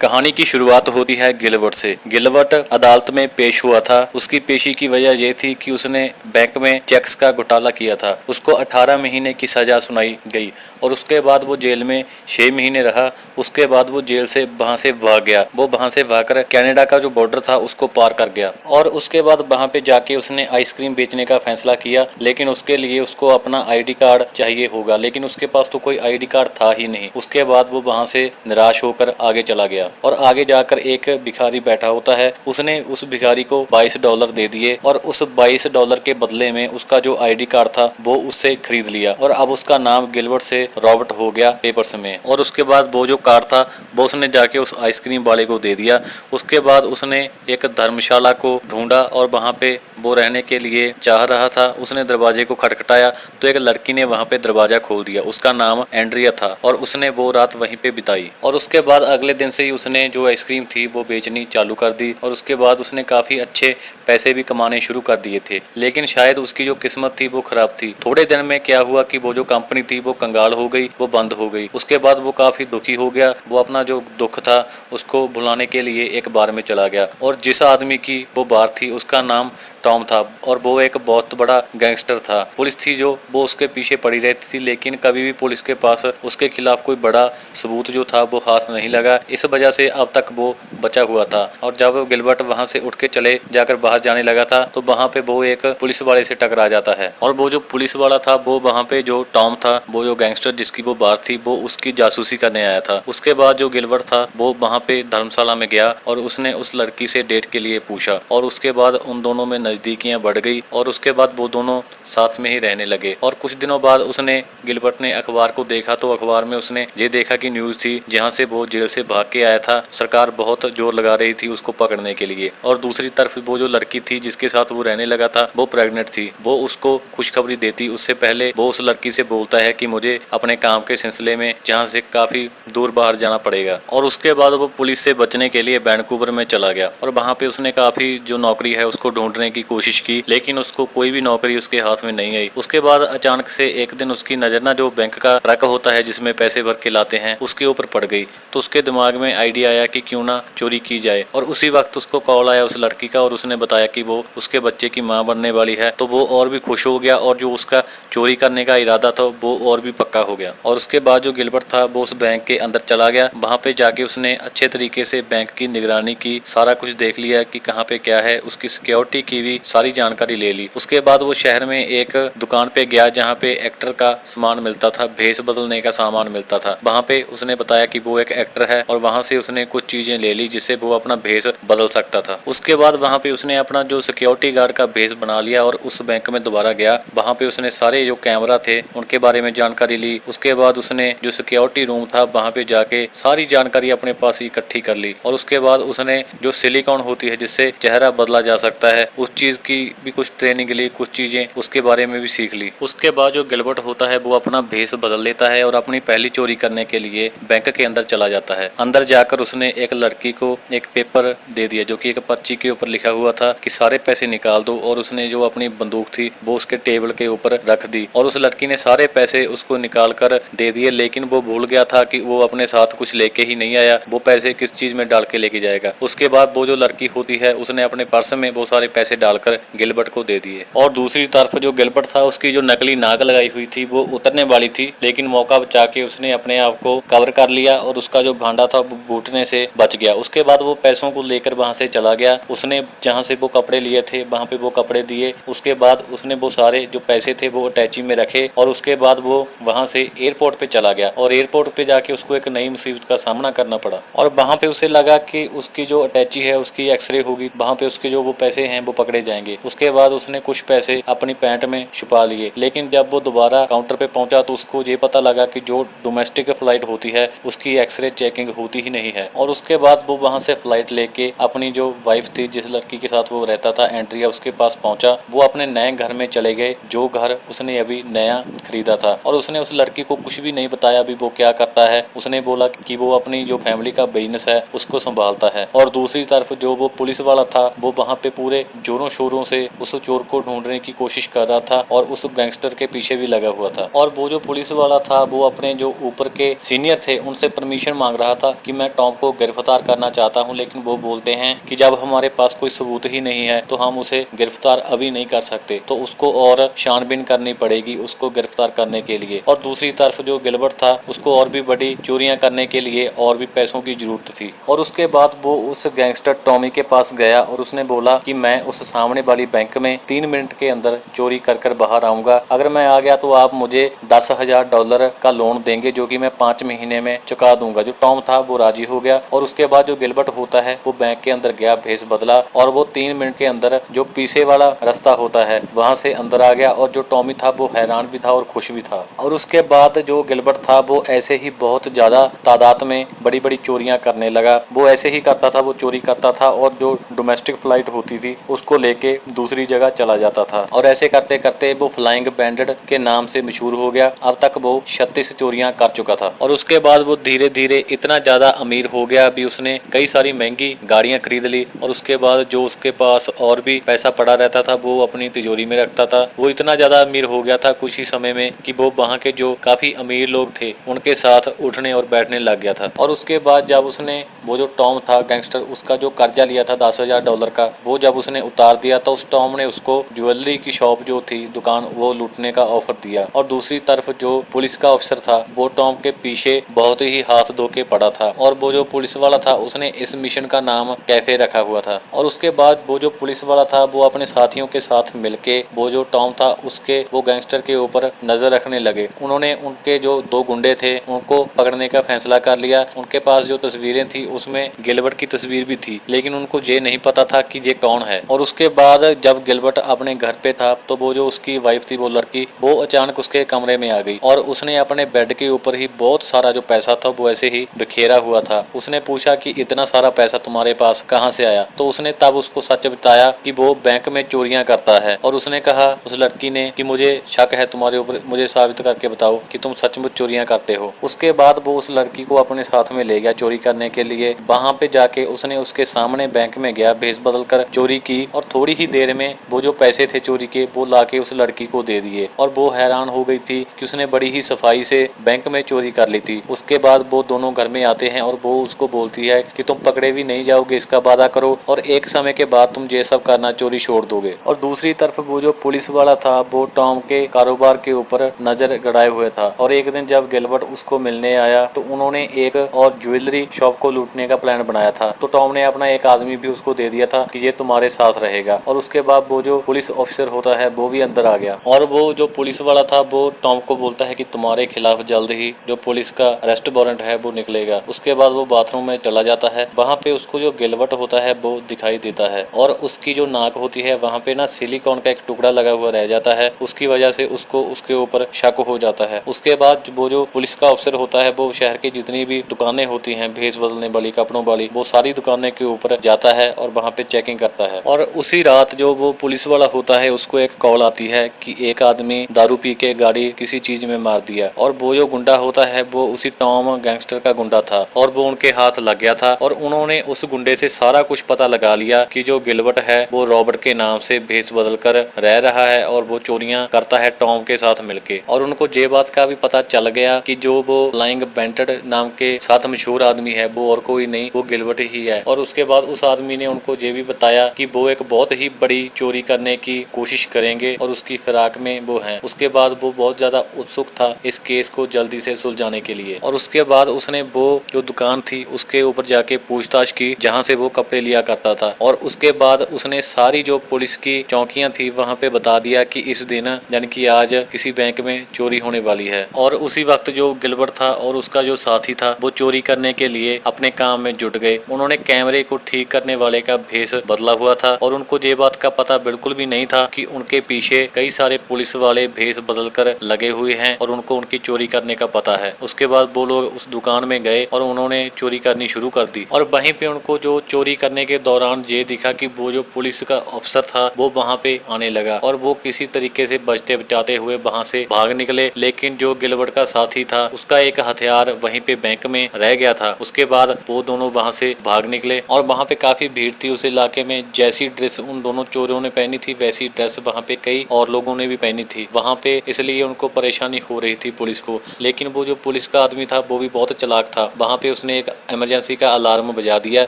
कहानी की शुरुआत होती है गिलबर्ट से। गिलबर्ट अदालत में पेश हुआ था। उसकी पेशी की वजह यह थी कि उसने बैंक में चेक्स का घोटाला किया था। उसको 18 महीने की सजा सुनाई गई और उसके बाद वो जेल में 6 महीने रहा। उसके बाद वो जेल से वहां से भाग गया। वो वहां से भागकर कनाडा का जो बॉर्डर था उसको पार कर गया और उसके बाद वहां पे जाके उसने आइसक्रीम बेचने का फैसला किया, लेकिन उसके लिए उसको अपना आईडी कार्ड चाहिए होगा, लेकिन उसके पास तो कोई आईडी कार्ड था ही नहीं। उसके बाद वो वहां से निराश होकर आगे चला गया और आगे जाकर एक भिखारी बैठा होता है। उसने उस भिखारी को $22 दे दिए और उस $22 के बदले में उसका जो आईडी कार्ड था वो उससे खरीद लिया और अब उसका नाम गिलबर्ट से रॉबर्ट हो गया पेपर्स में। और उसके बाद वो जो कार्ड था वो उसने जाके उस आइसक्रीम वाले को दे दिया। उसके बाद उसने एक धर्मशाला को ढूंढा और वहां पे वो रहने के लिए चाह रहा था। उसने दरवाजे को खटखटाया तो एक लड़की ने वहां पे दरवाजा खोल दिया। उसका नाम एंड्रिया था और उसने वो रात वहीं पे बिताई और उसके बाद अगले दिन से ही उसने जो आइसक्रीम थी वो बेचनी चालू कर दी और उसके बाद उसने काफी अच्छे पैसे भी कमाने शुरू कर दिए थे। लेकिन शायद उसकी जो किस्मत थी वो खराब थी। थोड़े दिन में क्या हुआ कि वो जो कंपनी थी वो कंगाल हो गई, वो बंद हो गई। उसके बाद वो काफी दुखी हो गया। वो अपना जो दुख था उसको भुलाने के लिए एक बार में चला गया और जिस आदमी की वो बार थी उसका नाम टॉम था और वो एक बहुत बड़ा गैंगस्टर था। पुलिस थी जो वो उसके पीछे पड़ी रहती थी, लेकिन कभी भी पुलिस के पास उसके खिलाफ कोई बड़ा सबूत जो था वो हाथ नहीं लगा। इस वजह से अब तक वो बचा हुआ था और जब गिलबर्ट वहां से उठ के चले जाकर बाहर जाने लगा था तो वहां पे वो एक पुलिस वाले से टकरा जाता है और वो जो पुलिस वाला था वो वहां पे जो टॉम था, वो जो गैंगस्टर जिसकी वो बात थी, वो उसकी जासूसी करने आया था। उसके बाद जो गिलबर्ट था वो वहां पे धर्मशाला में गया और उसने उस लड़की से डेट के लिए पूछा और उसके बाद उन दोनों में नजदीकियां बढ़ गई और उसके बाद वो दोनों साथ में ही रहने लगे। और कुछ दिनों बाद उसने गिलबर्ट ने अखबार को देखा तो अखबार में उसने ये देखा कि न्यूज थी जहां से वो जेल से भाग के आया था। सरकार बहुत जोर लगा रही थी उसको पकड़ने के लिए और दूसरी तरफ वो जो लड़की थी जिसके साथ वो रहने लगा था वो प्रेग्नेंट थी। वो उसको खुशखबरी देती उससे पहले वो उस लड़की से बोलता है कि मुझे अपने काम के सिलसिले में जहाँ से काफी दूर बाहर जाना पड़ेगा और उसके बाद वो पुलिस से बचने के लिए वैंकूवर में चला गया और वहाँ पे उसने काफी जो नौकरी है उसको ढूंढने की कोशिश की, लेकिन उसको कोई भी नौकरी उसके हाथ में नहीं आई। उसके बाद अचानक से एक दिन उसकी नजर ना जो बैंक का ट्रक होता है जिसमें पैसे भर के लाते हैं उसके ऊपर पड़ गई। तो उसके दिमाग में आइडिया आया कि क्यों ना चोरी की जाए और उसी वक्त उसको कॉल आया उस लड़की का और उसने बताया कि वो उसके बच्चे की मां बनने वाली है। तो वो और भी खुश हो गया और जो उसका चोरी करने का इरादा था वो और भी पक्का हो गया। और उसके बाद जो गिलबर्ट था वो उस बैंक के अंदर चला गया। वहां पे जाके उसने अच्छे तरीके से बैंक की निगरानी की, सारा कुछ देख लिया कि कहाँ पे क्या है, उसकी सिक्योरिटी की भी सारी जानकारी ले ली। उसके बाद वो शहर में एक दुकान पे गया जहाँ पे एक्टर का सामान मिलता था, भेस बदलने का सामान मिलता था। वहाँ पे उसने बताया कि वो एक एक्टर है और वहाँ से उसने कुछ चीजें ले ली जिससे वो अपना भेस बदल सकता था। उसके बाद वहाँ पे उसने अपना जो सिक्योरिटी गार्ड का भेस बना लिया और उस बैंक में दोबारा गया। वहाँ पे उसने सारे जो कैमरा थे उनके बारे में जानकारी ली। उसके बाद उसने जो सिक्योरिटी रूम था वहाँ पे जाके सारी जानकारी अपने पास इकट्ठी कर ली और उसके बाद उसने जो सिलिकॉन होती है जिससे चेहरा बदला जा सकता है उस चीज की भी कुछ ट्रेनिंग ली, कुछ चीजें उसके बारे में भी सीख ली। उसके बाद जो गिलबर्ट होता है वो अपना भेस बदल लेता है और अपनी पहली चोरी करने के लिए बैंक के अंदर चला जाता है। अंदर जाकर उसने एक लड़की को एक पेपर दे दिया जो कि एक पर्ची के ऊपर लिखा हुआ था कि सारे पैसे निकाल दो और उसने जो अपनी बंदूक थी वो उसके टेबल के ऊपर रख दी और उस लड़की ने सारे पैसे उसको निकाल कर दे दिए, लेकिन वो भूल गया था कि वो अपने साथ कुछ लेके ही नहीं आया, वो पैसे किस चीज में डाल के लेके जाएगा। उसके बाद वो जो लड़की होती है उसने अपने पर्स में वो सारे पैसे डालकर गिलबर्ट को दे दिए। और दूसरी तरफ जो गिलबर्ट था उसकी जो नकली नाक लगाई हुई थी वो उतरने वाली थी, लेकिन मौका बचा के उसने अपने आप को कवर कर लिया और उसका जो भांडा था वो फूटने से बच गया। उसके बाद वो पैसों को लेकर वहां से चला गया। उसने जहां से वो कपड़े लिए थे वहां पे वो कपड़े दिए। उसके बाद उसने वो सारे जो पैसे थे वो अटैची में रखे और उसके बाद वो वहां से एयरपोर्ट पे चला गया और एयरपोर्ट पे जाके उसको एक नई मुसीबत का सामना करना पड़ा और वहां पे उसे लगा कि उसकी जो अटैची है उसकी एक्सरे होगी, वहां पे उसके जो वो पैसे हैं वो पकड़े जाएंगे। उसके बाद उसने कुछ पैसे अपनी पैंट में छुपा लिए, लेकिन जब वो दोबारा काउंटर पे पहुंचा तो उसको ये पता लगा कि जो डोमेस्टिक फ्लाइट होती है उसकी एक्सरे चेकिंग होती ही नहीं है। और उसके बाद वो वहां से फ्लाइट लेके अपनी जो वाइफ थी जिस लड़की के साथ वो रहता था एंड्रिया, उसके पास पहुंचा। वो अपने नए घर में चले गए जो घर उसने अभी नया खरीदा था और उसने उस लड़की को कुछ भी नहीं बताया अभी वो क्या करता है। उसने बोला कि वो अपनी जो फैमिली का बिजनेस है उसको संभालता है। और दूसरी तरफ जो वो पुलिस वाला था वो वहाँ पे पूरे जोरों शोरों से उस चोर को ढूंढने की कोशिश कर रहा था और उस गैंगस्टर के पीछे भी लगा हुआ था। और वो जो पुलिस वाला था वो अपने जो ऊपर के सीनियर थे उनसे परमिशन मांग रहा था कि मैं टॉम को गिरफ्तार करना चाहता हूँ, लेकिन वो बोलते हैं कि जब हमारे पास कोई सबूत ही नहीं है तो हम उसे गिरफ्तार अभी नहीं कर सकते, तो उसको और छानबीन करनी पड़ेगी उसको गिरफ्तार करने के लिए। और दूसरी तरफ जो गिलबर्ट था उसको और भी बड़ी चोरियां करने के लिए और भी पैसों की जरूरत थी। और उसके बाद वो उस गैंगस्टर टॉमी के पास गया और उसने बोला कि मैं उस सामने वाली बैंक में 3 मिनट के अंदर चोरी कर बाहर आऊंगा, अगर मैं आ गया तो आप मुझे $10,000 का लोन देंगे जो कि मैं 5 महीने में चुका दूंगा। जो टॉम था वो राजी हो गया और उसके बाद जो गिलबर्ट होता है वो बैंक के अंदर गया, भेष बदला और वो 3 मिनट के अंदर जो पीछे वाला रास्ता होता है वहां से अंदर आ गया। और जो टॉमी था वो हैरान भी था और खुश भी था। और उसके बाद जो गिलबर्ट था वो ऐसे ही बहुत ज्यादा तादाद में बड़ी बड़ी चोरियां करने लगा। वो ऐसे ही करता था, वो चोरी करता था और जो डोमेस्टिक फ्लाइट होती थी उसको लेके दूसरी जगह चला जाता था। और ऐसे करते करते वो फ्लाइंग बैंडिट के नाम से मशहूर हो गया। अब तक वो 36 चोरियां कर चुका था। और उसके बाद वो धीरे धीरे इतना ज्यादा अमीर हो गया, अभी उसने कई सारी महंगी गाड़ियां खरीद ली। और उसके बाद जो उसके पास और भी पैसा पड़ा रहता था वो अपनी तिजोरी में रखता था। वो इतना ज्यादा अमीर हो गया था कुछ ही समय में कि वो वहाँ के जो काफी अमीर लोग थे उनके साथ उठने और बैठने लग गया था। और उसके बाद जब उसने वो जो टॉम था गैंगस्टर, उसका जो कर्जा लिया था $10,000 का, वो जब उसने उतार दिया तो उस टॉम ने उसको ज्वेलरी की शॉप जो थी दुकान वो लूटने का ऑफर दिया। और दूसरी तरफ जो पुलिस का ऑफिसर था वो टॉम के पीछे बहुत ही हाथ धो के पड़ा था। और वो जो पुलिस वाला था उसने इस मिशन का नाम कैफे रखा हुआ था। और उसके बाद वो जो पुलिस वाला था वो अपने साथियों के साथ मिलके वो जो टॉम था उसके वो गैंगस्टर के ऊपर नजर रखने लगे। उन्होंने उनके जो 2 गुंडे थे उनको पकड़ने का फैसला कर लिया। उनके पास जो तस्वीरें थी उसमें गिलबर्ट की तस्वीर भी थी, लेकिन उनको ये नहीं पता था कि ये कौन है। और उसके बाद जब गिलबर्ट अपने घर पे था तो वो जो उसकी वाइफ थी वो लड़की वो अचानक उसके कमरे में आ गई और उसने अपने बेड के ऊपर ही बहुत सारा जो पैसा था वो ऐसे ही बिखेरा हुआ था। उसने पूछा कि इतना सारा पैसा तुम्हारे पास कहाँ से आया? तो उसने तब उसको सच बताया कि वो बैंक में चोरियां करता है। और उसने कहा उस लड़की ने कि मुझे शक है तुम्हारे ऊपर, मुझे साबित करके बताओ कि तुम सचमुच चोरियां करते हो। उसके बाद वो उस लड़की को अपने साथ में ले गया चोरी करने के लिए। वहां पे जाके उसने उसके सामने बैंक में गया, भेष बदल कर चोरी की और थोड़ी ही देर में वो जो पैसे थे चोरी के वो लाके उस लड़की को दे दिए। और वो हैरान हो गई थी कि उसने बड़ी ही सफाई से बैंक में चोरी कर ली थी। उसके बाद वो दोनों घर में आते हैं और वो उसको बोलती है कि तुम पकड़े भी नहीं जाओगे, इसका वादा करो और एक समय के बाद तुम ये सब करना चोरी छोड़ दोगे। और दूसरी तरफ वो जो पुलिस वाला था वो टॉम के कारोबार के ऊपर नजर गड़ाए हुए था। और एक दिन जब गिलबर्ट उसको मिलने आया तो उन्होंने एक और ज्वेलरी शॉप को लूटने का प्लान बनाया था। तो टॉम ने अपना एक आदमी भी उसको दे दिया था कि ये तुम्हारे साथ रहेगा। और उसके बाद वो जो पुलिस ऑफिसर होता है वो भी अंदर आ गया और वो जो पुलिस वाला था वो टॉम को बोलता है कि तुम्हारे खिलाफ जल्द ही जो पुलिस का अरेस्ट वारंट है वो निकलेगा। उसके बाद वो बाथरूम में चला जाता है। वहाँ पे उसको जो गिलबर्ट होता है वो दिखाई देता है और उसकी जो नाक होती है वहाँ पे ना सिलिकॉन का एक टुकड़ा लगा हुआ रह जाता है। उसकी वजह से उसको उसके ऊपर शक हो जाता है। उसके बाद वो जो पुलिस का अफसर होता है वो शहर की जितनी भी दुकानें होती हैं भेष बदलने वाली, कपड़ों वाली, वो सारी दुकानें के ऊपर जाता है और वहाँ पे चेकिंग करता है। और उसी रात जो वो पुलिस वाला होता है उसको एक कॉल आती है कि एक आदमी दारू पी के गाड़ी किसी चीज में मार दिया। और वो जो गुंडा होता है वो उसी टॉम गैंगस्टर का गुंडा था और वो उनके हाथ लग गया था। और उन्होंने उस गुंडे से सारा कुछ पता लगा लिया कि जो गिलबर्ट है वो रॉबर्ट के नाम से भेष बदल कर रह रहा है और वो चोरियां करता है टॉम के साथ मिलके। और उनको ये बात का भी पता चल गया कि जो वो फ्लाइंग बैंडिट नाम के साथ मशहूर आदमी है वो और कोई नहीं, वो गिलबर्ट ही है। और उसके बाद उस आदमी ने उनको ये भी बताया कि वो एक बहुत ही बड़ी चोरी करने की कोशिश करेंगे और उसकी फिराक में वो हैं। उसके बाद वो बहुत ज्यादा उत्सुक था इस केस को जल्दी से सुलझाने के लिए। और उसके बाद उसने वो जो दुकान थी उसके ऊपर जाके पूछताछ की जहाँ से वो कपड़े लिया करता था। और उसके बाद उसने सारी जो पुलिस की चौकियां थी वहाँ पे बता दिया कि इस दिन यानी कि आज किसी बैंक में चोरी होने वाली है। और उसी वक्त जो गिलबर्ट था और उसका जो साथी था वो चोरी करने के लिए अपने काम में जुट गए। उन्होंने कैमरे को ठीक करने वाले का भेष बदला हुआ था और उनको ये बात का पता बिल्कुल भी नहीं था कि उनके पीछे कई सारे पुलिस वाले भेष बदल कर लगे हुए हैं और उनको उनकी चोरी करने का पता है। उसके बाद वो लोग उस दुकान में गए और उन्होंने चोरी करनी शुरू कर दी। और वहीं पे उनको जो चोरी करने के दौरान ये दिखा कि वो जो पुलिस का अफसर था वो वहाँ पे आने लगा और वो किसी तरीके से बचते बचाते हुए वहाँ से भाग निकले। लेकिन जो गिलबर्ट का साथी था उसका एक हथियार वहीं पे बैंक में रह गया था। उसके बाद वो दोनों वहाँ से भाग निकले और वहाँ पे काफी भीड़ थी उस इलाके में। जैसी ड्रेस उन दोनों चोरों ने पहनी थी वैसी ड्रेस वहाँ पे कई और लोगों ने भी पहनी थी वहाँ पे, इसलिए उनको परेशानी हो रही थी पुलिस को। लेकिन वो जो पुलिस का आदमी था वो भी बहुत चालाक था। वहाँ पे उसने एक इमरजेंसी का अलार्म बजा दिया,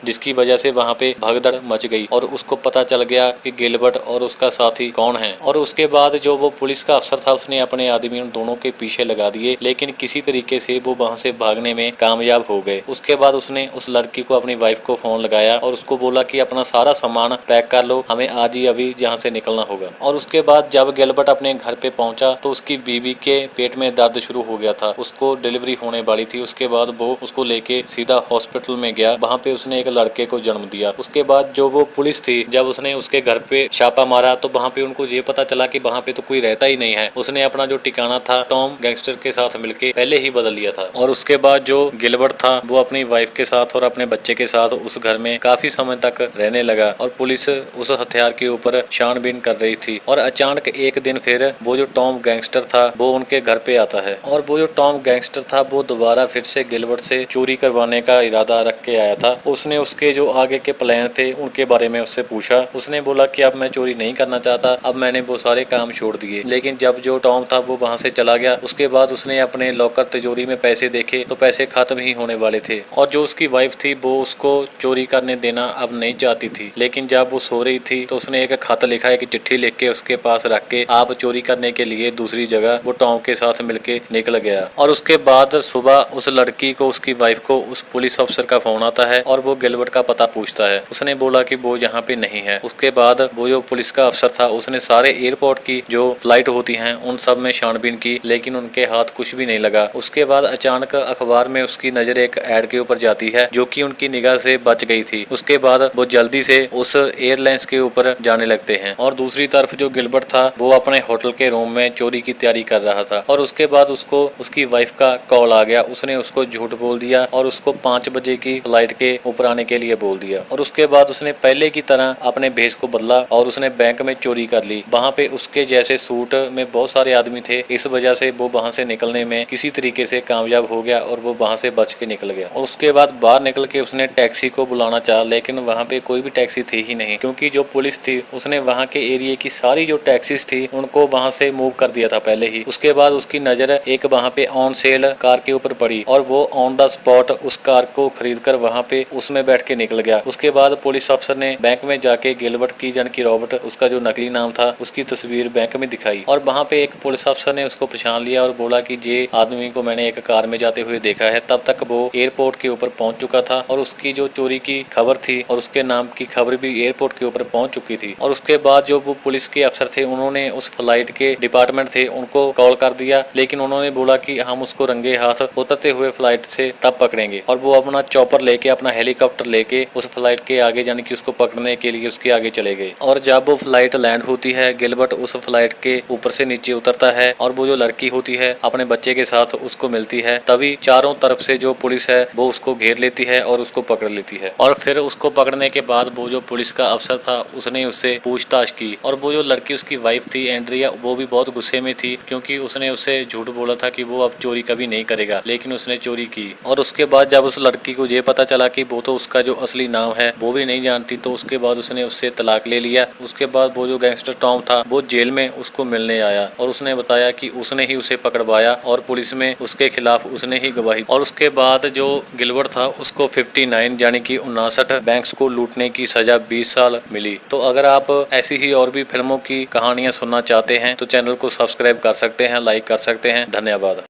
जिसकी वजह से वहाँ पे भगदड़ मच गई और उसको पता चल गया कि गिलबर्ट और उसका साथी कौन है। और उसके बाद जो वो पुलिस का अफसर था उसने अपने आदमी उन दोनों के पीछे लगा दिए, लेकिन किसी तरीके से वो वहाँ से भागने में कामयाब हो गए। उसके बाद उसने उस लड़की को, अपनी वाइफ को फोन लगाया और उसको बोला कि अपना सारा सामान पैक कर लो, हमें आज ही अभी यहाँ से निकलना होगा। और उसके बाद जब गिलबर्ट अपने घर पे पहुंचा तो उसकी बीवी के पेट में दर्द शुरू हो गया था, उसको डिलीवरी होने वाली थी। उसके बाद वो उसको लेके सीधा हॉस्पिटल में गया, वहाँ पे उसने एक लड़के को जन्म दिया। उसके बाद जो वो पुलिस थी, जब उसने उसके घर पे छापा मारा तो वहाँ पे उनको ये पता चला कि वहाँ पे तो कोई रहता ही नहीं है। उसने अपना जो ठिकाना था टॉम गैंगस्टर के साथ मिलके पहले ही बदल लिया था। और उसके बाद जो गिलबर्ट था वो अपनी वाइफ के साथ और अपने बच्चे के साथ उस घर में काफी समय तक रहने लगा और पुलिस उस हथियार के ऊपर छानबीन कर रही थी। और अचानक एक दिन फिर वो जो टॉम गैंगस्टर था वो उनके घर पे आता है और वो जो टॉम गैंगस्टर था वो दोबारा फिर से गिलबर्ट से चोरी करवाने का इरादा रख के आया था। उसने उसके जो आगे के प्लान थे उनके बारे में उससे पूछा। उसने बोला कि अब मैं चोरी नहीं करना चाहता, अब मैंने वो सारे काम छोड़ दिए। लेकिन जब जो टॉम था वो वहाँ से चला गया, उसके बाद उसने अपने लॉकर तिजोरी में पैसे देखे तो पैसे खत्म ही होने वाले थे। और जो उसकी वाइफ थी वो उसको चोरी करने देना अब नहीं चाहती थी। लेकिन जब वो सो रही थी तो उसने एक खत लिखा, एक चिट्ठी लिख के उसके पास रख के आप चोरी करने के लिए दूसरी जगह वो टॉम के साथ मिलके निकल गया। और उसके बाद सुबह उस लड़की को, उसकी वाइफ को उस पुलिस अफसर का फोन आता है और वो गिलबर्ट का पता पूछता है। उसने बोला कि वो यहाँ पे नहीं है। उसके बाद वो जो पुलिस का अफसर था उसने सारे एयरपोर्ट की जो फ्लाइट होती हैं उन सब में छानबीन की, लेकिन उनके हाथ कुछ भी नहीं लगा। उसके बाद अचानक अखबार में उसकी नजर एक ऐड के ऊपर जाती है जो कि उनकी निगाह से बच गई थी। उसके बाद वो जल्दी से उस एयरलाइंस के ऊपर जाने लगते हैं और दूसरी तरफ जो गिलबर्ट था वो अपने होटल के रूम में चोरी की तैयारी कर रहा था। और उसके बाद उसको उसकी वाइफ का कॉल आ गया। उसने उसको झूठ बोल दिया और उसको 5 बजे की फ्लाइट के ऊपर आने के लिए बोल दिया। और उसके बाद उसने पहले की तरह अपने भेष को बदला और उसने बैंक में चोरी कर ली। वहाँ पे उसके जैसे सूट में बहुत सारे आदमी थे, इस वजह से वो वहाँ से निकलने में किसी तरीके से कामयाब हो गया और वो वहाँ से बच के निकल गया। और उसके बाद बाहर निकल के उसने टैक्सी को बुलाना चाहा, लेकिन वहाँ पे कोई भी टैक्सी थी ही नहीं, क्योंकि जो पुलिस थी उसने वहाँ के एरिया की सारी जो टैक्सीज थी उनको वहाँ से मूव कर दिया था पहले ही। उसके बाद उसकी नजर एक वहाँ पे ऑन सेल कार के ऊपर पड़ी और वो ऑन द स्पॉट उस कार को खरीद कर वहाँ पे उसमें बैठ के निकल गया। उसके बाद पुलिस अफसर ने बैंक में जाके गिलबर्ट की जन की रॉबर्ट, उसका जो नकली नाम था, उसकी तस्वीर बैंक में दिखाई और वहाँ पे एक पुलिस अफसर ने उसको पहचान लिया और बोला कि ये आदमी को मैंने एक कार में जाते हुए देखा है। तब तक वो एयरपोर्ट के ऊपर पहुंच चुका था और उसकी जो चोरी की खबर थी और उसके नाम की खबर भी एयरपोर्ट के ऊपर पहुंच चुकी थी। और उसके बाद जो वो पुलिस के अफसर थे उन्होंने उस फ्लाइट के डिपार्टमेंट थे उनको कॉल कर दिया, लेकिन उन्होंने बोला कि हम उसको रंगे हाथ उतरते हुए फ्लाइट से तब पकड़ेंगे। और वो अपना चॉपर लेके, अपना हेलीकॉप्टर लेके उस फ्लाइट के आगे, यानी कि उसको पकड़ने के लिए उसके आगे चले गए। और जब वो फ्लाइट लैंड होती है, गिलबर्ट उस फ्लाइट के ऊपर से नीचे उतरता है और वो जो लड़की होती है अपने बच्चे के साथ उसको मिलती है। तभी चारों तरफ से जो पुलिस है वो उसको घेर लेती है और उसको पकड़ लेती है। और फिर उसको पकड़ने के बाद वो जो पुलिस का अफसर था उसने उससे पूछताछ की और वो जो लड़की उसकी वाइफ थी एंड्रिया, वो भी बहुत गुस्से में थी क्योंकि उसने उससे झूठ बोला था कि वो अब चोरी कभी नहीं करेगा, लेकिन उसने चोरी की। और उसके बाद जब उस लड़की को ये पता चला कि वो तो उसका जो असली नाम है वो भी नहीं जानती, तो उसके बाद उसने उससे तलाक ले लिया। उसके बाद वो जो गैंगस्टर टॉम था वो जेल में उसको मिलने आया और उसने बताया कि उसने ही उसे पकड़वाया और पुलिस में उसके खिलाफ उसने ही गवाही। और उसके बाद जो गिलबर्ट था उसको 59 यानी कि 59 बैंक्स को लूटने की सजा 20 साल मिली। तो अगर आप ऐसी ही और भी फिल्मों की कहानियां सुनना चाहते हैं तो चैनल को सब्सक्राइब कर सकते हैं, लाइक कर सकते हैं। धन्यवाद।